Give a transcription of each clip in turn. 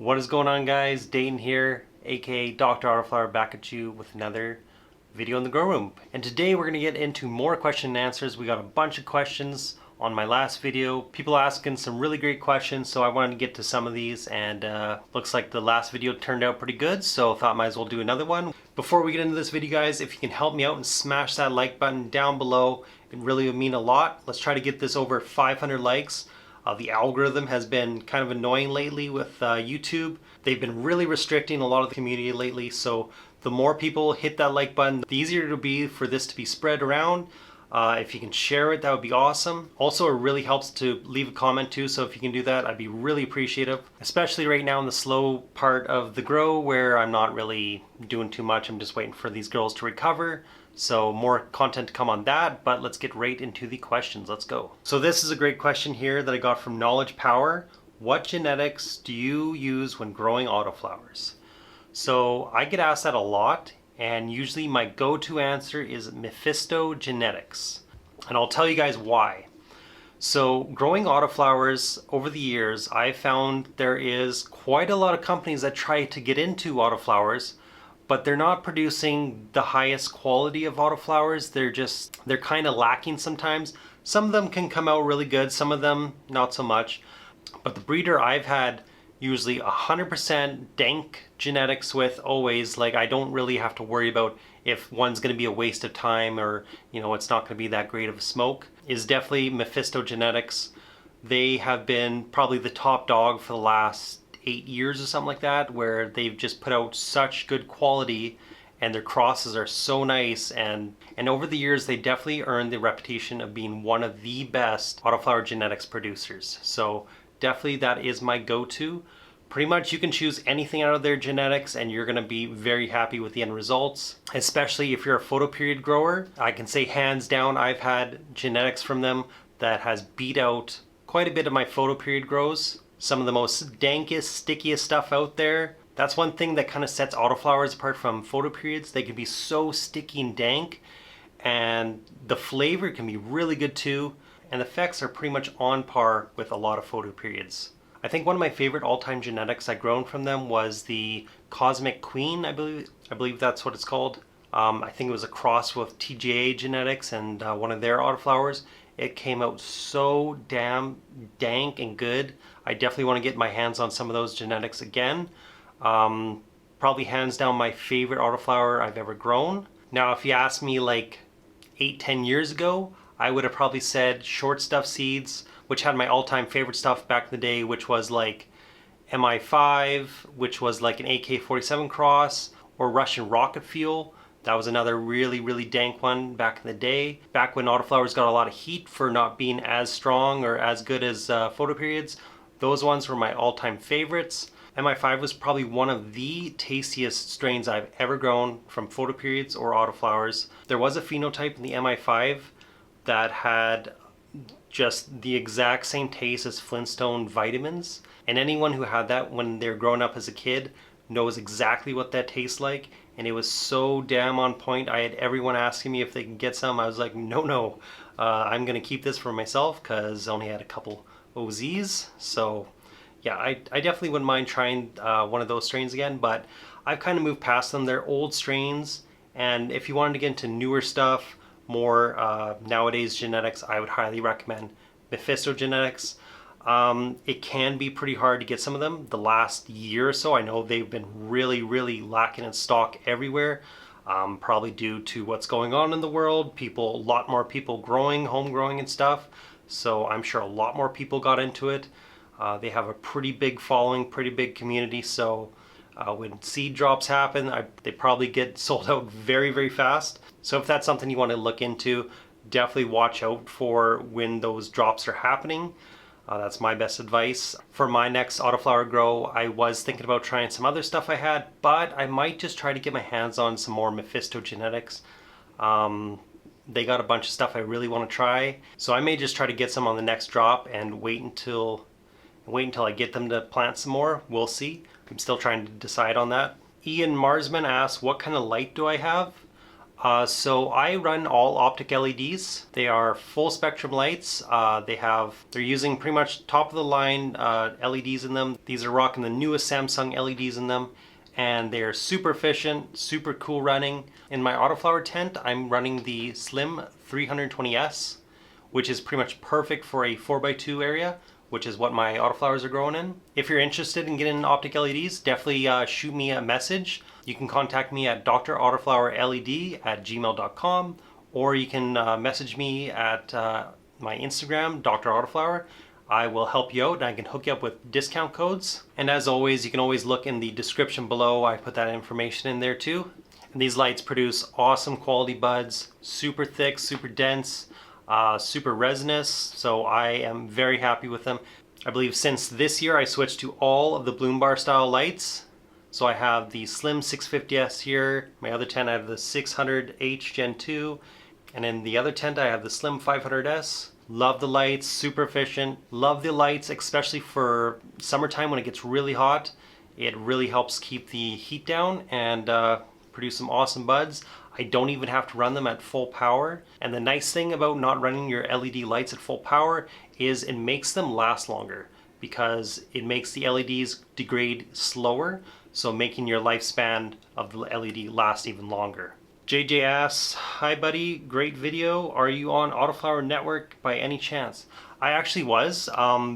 What is going on, guys? Dayton here, aka Dr. Autoflower, back at you with another video in the grow room. And today we're going to get into more question and answers. We got a bunch of questions on my last video. People asking some really great questions, so I wanted to get to some of these, and looks like the last video turned out pretty good, so I thought I might as well do another one. Before we get into this video, guys, if you can help me out and smash that like button down below, it really would mean a lot. Let's try to get this over 500 likes. The algorithm has been kind of annoying lately with YouTube. They've been really restricting a lot of the community lately, so the more people hit that like button, the easier it'll be for this to be spread around. If you can share it, that would be awesome. Also, it really helps to leave a comment too, so if you can do that, I'd be really appreciative. Especially right now in the slow part of the grow where I'm not really doing too much. I'm just waiting for these girls to recover. So more content to come on that, but let's get right into the questions. Let's go. So this is a great question here that I got from Knowledge Power. What genetics do you use when growing autoflowers? So I get asked that a lot, and usually my go-to answer is Mephisto genetics. And I'll tell you guys why. So growing autoflowers over the years, I found there is quite a lot of companies that try to get into autoflowers, but they're not producing the highest quality of autoflowers. They're kind of lacking sometimes. Some of them can come out really good, some of them not so much. But the breeder I've had usually 100% dank genetics with always, like I don't really have to worry about if one's going to be a waste of time or, you know, it's not going to be that great of a smoke, is definitely Mephisto genetics. They have been probably the top dog for the last 8 years or something like that, where they've just put out such good quality and their crosses are so nice, and over the years they definitely earned the reputation of being one of the best autoflower genetics producers. So definitely that is my go-to. Pretty much you can choose anything out of their genetics and you're going to be very happy with the end results, especially if you're a photoperiod grower. I can say hands down I've had genetics from them that has beat out quite a bit of my photoperiod grows. Some of the most dankest, stickiest stuff out there. That's one thing that kind of sets autoflowers apart from photoperiods. They can be so sticky and dank, and the flavor can be really good too, and the effects are pretty much on par with a lot of photoperiods. I think one of my favorite all-time genetics I grown from them was the Cosmic Queen, I believe that's what it's called. I think it was a cross with TGA genetics and one of their autoflowers. It came out so damn dank and good. I definitely want to get my hands on some of those genetics again. Probably hands down my favorite autoflower I've ever grown. Now, if you asked me like 8-10 years ago, I would have probably said Short Stuff Seeds, which had my all-time favorite stuff back in the day, which was like MI5, which was like an AK-47 cross, or Russian Rocket Fuel. That was another really, really dank one back in the day. Back when autoflowers got a lot of heat for not being as strong or as good as photoperiods. Those ones were my all-time favorites. MI5 was probably one of the tastiest strains I've ever grown from photoperiods or autoflowers. There was a phenotype in the MI5 that had just the exact same taste as Flintstone vitamins. And anyone who had that when they're growing up as a kid knows exactly what that tastes like. And it was so damn on point. I had everyone asking me if they could get some. I was like, no, I'm gonna keep this for myself because I only had a couple OZs. So yeah, I definitely wouldn't mind trying one of those strains again, but I've kind of moved past them. They're old strains, and if you wanted to get into newer stuff, more nowadays genetics, I would highly recommend Mephisto genetics. It can be pretty hard to get some of them. The last year or so, I know they've been really, really lacking in stock everywhere, probably due to what's going on in the world. A lot more people growing, home growing and stuff. So I'm sure a lot more people got into it. They have a pretty big following, pretty big community. So when seed drops happen, they probably get sold out very, very fast. So if that's something you want to look into, definitely watch out for when those drops are happening. That's my best advice. For my next autoflower grow, I was thinking about trying some other stuff I had, but I might just try to get my hands on some more Mephisto genetics. They got a bunch of stuff I really want to try. So I may just try to get some on the next drop and wait until I get them to plant some more. We'll see. I'm still trying to decide on that. Ian Marsman asks, what kind of light do I have? So I run all optic LEDs. They are full spectrum lights. They're using pretty much top of the line LEDs in them. These are rocking the newest Samsung LEDs in them, and they're super efficient, super cool running. In my Autoflower tent, I'm running the Slim 320S, which is pretty much perfect for a 4x2 area, which is what my autoflowers are growing in. If you're interested in getting optic LEDs, definitely shoot me a message. You can contact me at drautoflowerled@gmail.com, or you can message me at my Instagram, Dr. Autoflower. I will help you out and I can hook you up with discount codes. And as always, you can always look in the description below. I put that information in there too. And these lights produce awesome quality buds, super thick, super dense, super resinous, so I am very happy with them. I believe since this year I switched to all of the bloom bar style lights. So I have the Slim 650S here, my other tent I have the 600H Gen 2, and in the other tent I have the Slim 500S. Love the lights, super efficient. Love the lights, especially for summertime when it gets really hot. It really helps keep the heat down and produce some awesome buds. I don't even have to run them at full power. And the nice thing about not running your LED lights at full power is it makes them last longer, because it makes the LEDs degrade slower, so making your lifespan of the LED last even longer. JJ asks, hi buddy, great video. Are you on Autoflower Network by any chance? I actually was.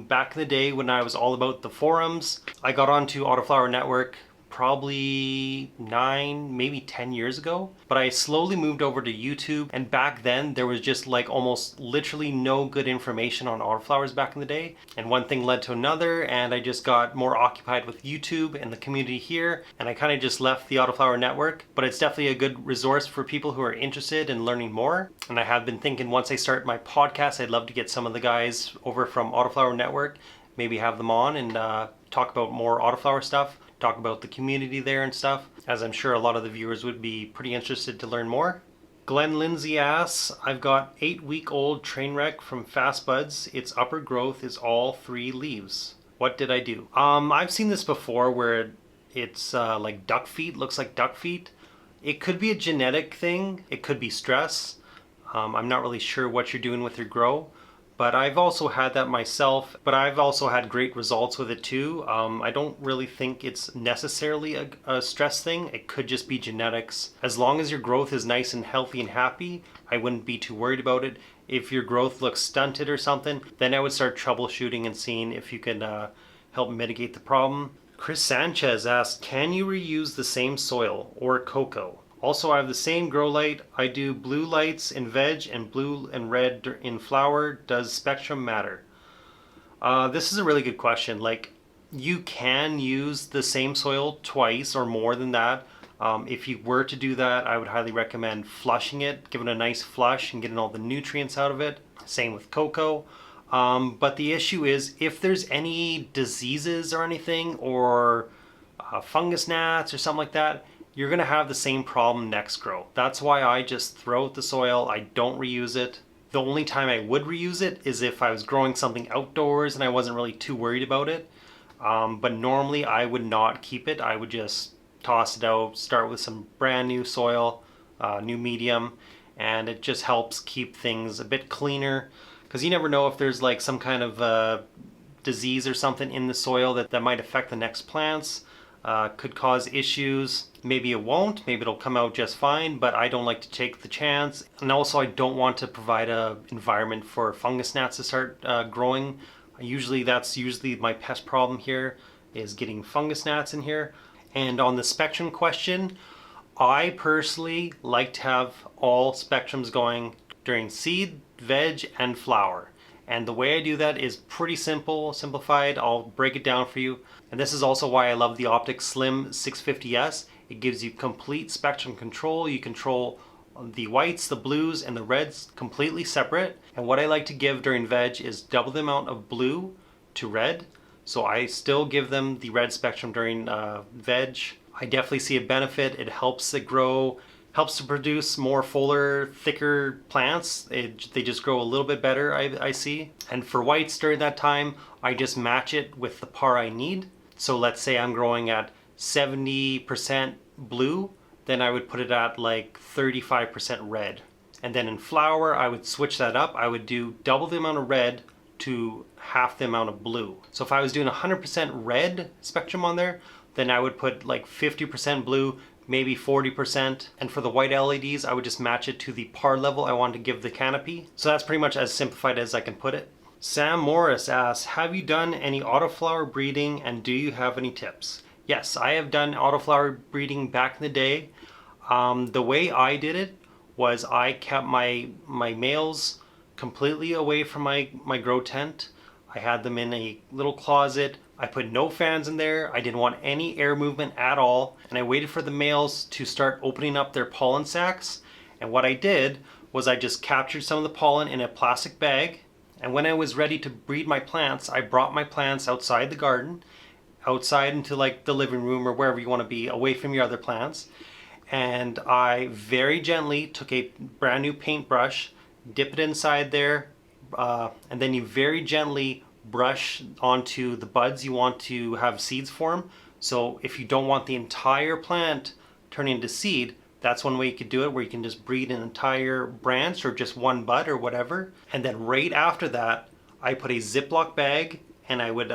Back in the day when I was all about the forums, I got onto Autoflower Network probably 9, maybe 10 years ago. But I slowly moved over to YouTube, and back then there was just like almost literally no good information on autoflowers back in the day. And one thing led to another, and I just got more occupied with YouTube and the community here, and I kind of just left the Autoflower Network. But it's definitely a good resource for people who are interested in learning more. And I have been thinking once I start my podcast, I'd love to get some of the guys over from Autoflower Network, maybe have them on and talk about more autoflower stuff, talk about the community there and stuff, as I'm sure a lot of the viewers would be pretty interested to learn more. Glenn Lindsay asks, I've got 8-week-old train wreck from Fast Buds. Its upper growth is all 3 leaves. What did I do? I've seen this before where it's like duck feet, looks like duck feet. It could be a genetic thing. It could be stress. I'm not really sure what you're doing with your grow. But I've also had that myself, but I've also had great results with it too. I don't really think it's necessarily a stress thing. It could just be genetics. As long as your growth is nice and healthy and happy, I wouldn't be too worried about it. If your growth looks stunted or something, then I would start troubleshooting and seeing if you can help mitigate the problem. Chris Sanchez asked, can you reuse the same soil or cocoa? Also, I have the same grow light. I do blue lights in veg and blue and red in flower. Does spectrum matter? This is a really good question. Like, you can use the same soil twice or more than that. If you were to do that, I would highly recommend flushing it, giving it a nice flush and getting all the nutrients out of it. Same with cocoa. But the issue is if there's any diseases or anything, or fungus gnats or something like that, you're going to have the same problem next grow. That's why I just throw out the soil. I don't reuse it. The only time I would reuse it is if I was growing something outdoors and I wasn't really too worried about it. But normally I would not keep it. I would just toss it out, start with some brand new soil, new medium, and it just helps keep things a bit cleaner, because you never know if there's like some kind of disease or something in the soil that might affect the next plants. Could cause issues. Maybe it won't, maybe it'll come out just fine, but I don't like to take the chance. And also I don't want to provide an environment for fungus gnats to start growing. That's usually my pest problem here, is getting fungus gnats in here. And on the spectrum question, I personally like to have all spectrums going during seed, veg, and flower. And the way I do that is pretty simplified. I'll break it down for you. And this is also why I love the Optic Slim 650S. It gives you complete spectrum control. You control the whites, the blues, and the reds completely separate. And what I like to give during veg is double the amount of blue to red. So I still give them the red spectrum during veg. I definitely see a benefit. It helps it grow, helps to produce more fuller, thicker plants. They just grow a little bit better, I see. And for whites during that time, I just match it with the par I need. So let's say I'm growing at 70% blue then I would put it at like 35% red. And then in flower, I would switch that up. I would do double the amount of red to half the amount of blue. So if I was doing 100% red spectrum on there, then I would put like 50% blue, maybe 40%. And for the white LEDs, I would just match it to the par level I wanted to give the canopy. So that's pretty much as simplified as I can put it. Sam Morris asks, have you done any autoflower breeding and do you have any tips? Yes, I have done autoflower breeding back in the day. The way I did it was I kept my males completely away from my grow tent. I had them in a little closet. I put no fans in there. I didn't want any air movement at all. And I waited for the males to start opening up their pollen sacs. And what I did was I just captured some of the pollen in a plastic bag. And when I was ready to breed my plants, I brought my plants outside the garden, outside into like the living room or wherever you want to be, away from your other plants. And I very gently took a brand new paintbrush, dip it inside there, and then you very gently brush onto the buds you want to have seeds form. So if you don't want the entire plant turning into seed, that's one way you could do it, where you can just breed an entire branch or just one bud or whatever. And then right after that, I put a Ziploc bag and I would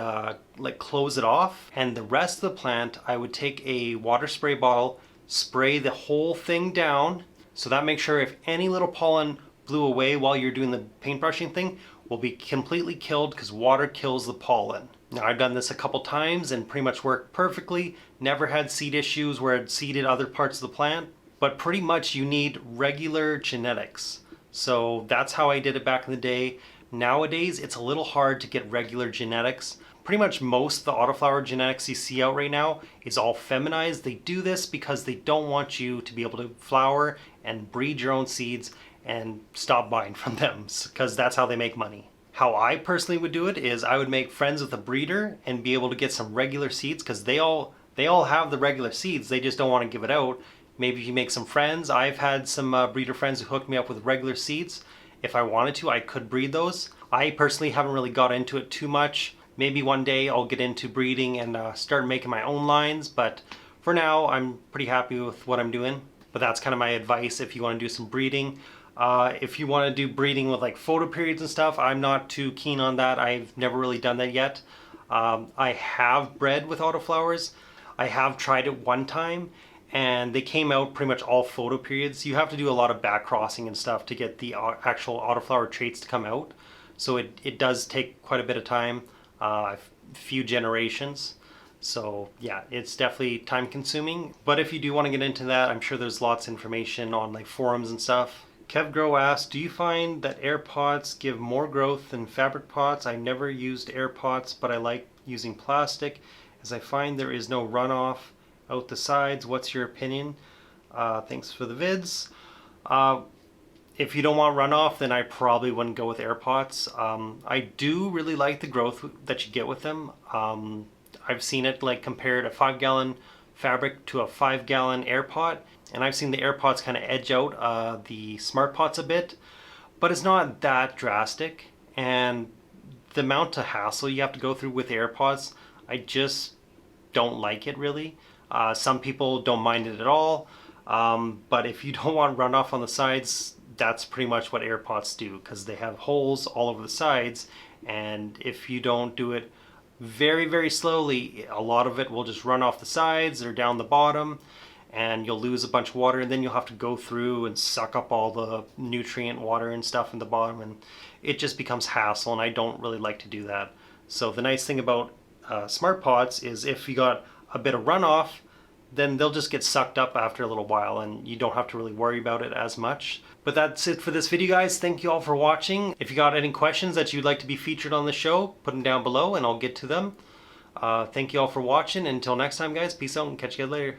like close it off. And the rest of the plant, I would take a water spray bottle, spray the whole thing down. So that makes sure if any little pollen blew away while you're doing the paintbrushing thing, will be completely killed because water kills the pollen. Now I've done this a couple times and pretty much worked perfectly. Never had seed issues where it seeded other parts of the plant. But pretty much you need regular genetics. So that's how I did it back in the day. Nowadays, it's a little hard to get regular genetics. Pretty much most of the autoflower genetics you see out right now is all feminized. They do this because they don't want you to be able to flower and breed your own seeds and stop buying from them, because that's how they make money. How I personally would do it is I would make friends with a breeder and be able to get some regular seeds, because they all have the regular seeds. They just don't want to give it out. Maybe if you make some friends. I've had some breeder friends who hooked me up with regular seeds. If I wanted to, I could breed those. I personally haven't really got into it too much. Maybe one day I'll get into breeding and start making my own lines, but for now I'm pretty happy with what I'm doing. But that's kind of my advice if you want to do some breeding. If you want to do breeding with like photo periods and stuff, I'm not too keen on that. I've never really done that yet. I have bred with autoflowers. I have tried it one time, and they came out pretty much all photo periods. You have to do a lot of back crossing and stuff to get the actual autoflower traits to come out. So it does take quite a bit of time, a few generations. So yeah, it's definitely time consuming. But if you do want to get into that, I'm sure there's lots of information on like forums and stuff. Kev Grow asks, do you find that air pots give more growth than fabric pots? I've never used air pots, but I like using plastic as I find there is no runoff out the sides. What's your opinion? Thanks for the vids. If you don't want runoff, then I probably wouldn't go with air pots. I do really like the growth that you get with them. I've seen it like compared a 5-gallon fabric to a 5-gallon air pot, and I've seen the air pots kind of edge out the smart pots a bit, but it's not that drastic. And the amount of hassle you have to go through with air pots, I just don't like it really. Some people don't mind it at all, but if you don't want runoff on the sides, that's pretty much what air pots do, because they have holes all over the sides, and if you don't do it very, very slowly, a lot of it will just run off the sides or down the bottom, and you'll lose a bunch of water, and then you'll have to go through and suck up all the nutrient water and stuff in the bottom, and it just becomes hassle, and I don't really like to do that. So the nice thing about smart pots is if you got a bit of runoff, then they'll just get sucked up after a little while, and you don't have to really worry about it as much. But that's it for this video, guys. Thank you all for watching. If you got any questions that you'd like to be featured on the show, put them down below and I'll get to them. Thank you all for watching. Until next time, guys, peace out and catch you guys later.